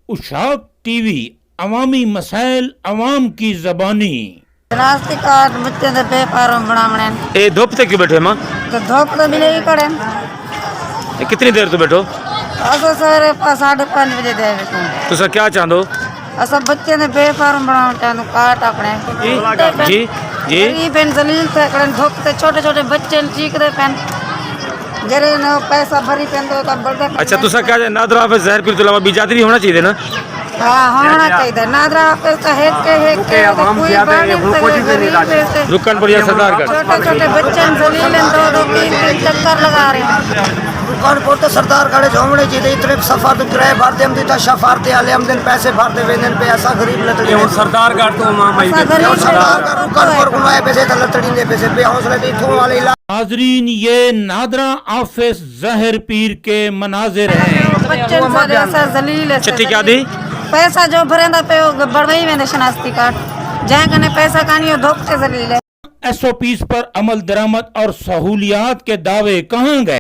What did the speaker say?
Ishaq T V عوامی مسائل عوام کی زبانی. راستے کارڈ بچے دے پیپر بناونے اے دھوپ تے کیوں بیٹھے ماں؟ تو دھوپ تو ملے ہی کڑے اے کتنی دیر تو بیٹھو؟ اسا سویرے 5:30 بجے دے وچ تسا کیا چاہندو؟ اسا بچے دے پیپر بناون چاہندو کارڈ اپنے جی جی غریب ہیں ذلیل تے کڑے دھوپ تے چھوٹے چھوٹے بچے چیک دے پن جڑے نو پیسہ بھری پیندو تا بڑے. اچھا تسا کیا نادر حافظ ظاہر پیر طلبہ بھی جاتری ہونا چاہیے نا؟ ہاں ہونا چاہیے نادر حافظ تا ہیک کے کوئی بات رکن پڑیا سردار گڑھ. چھوٹے چھوٹے بچے ذلیل ہیں دو تین چکر لگا رہے ہیں. دکان پورتے سردار کڑے جھومڑے جی دے اتنے صفا تو کرائے بھرتے ہم دیتا شفارتے آلے ہم دن پیسے بھرتے ویندن پہ ایسا غریب لتڑی دے سردار گڑھ تو ماں مائی سردار کا دکان پور گنوائے پیسے تا لتڑی دے پیسے بے حوصلے دی تھوں والے ناظرین یہ نادرہ حافظ ظاہر پیر کے مناظر ہیں. بچے سارے ایسا ذلیل ہے. چٹی کیا دی؟ پیسہ جو بھریندا پہ بڑوئی ویندے شناختی کارڈ جہاں کنے پیسہ کانیو دھوپ سے ذلیل ہے. SOPs پر عمل درآمد اور سہولیات کے دعوے کہاں گئے؟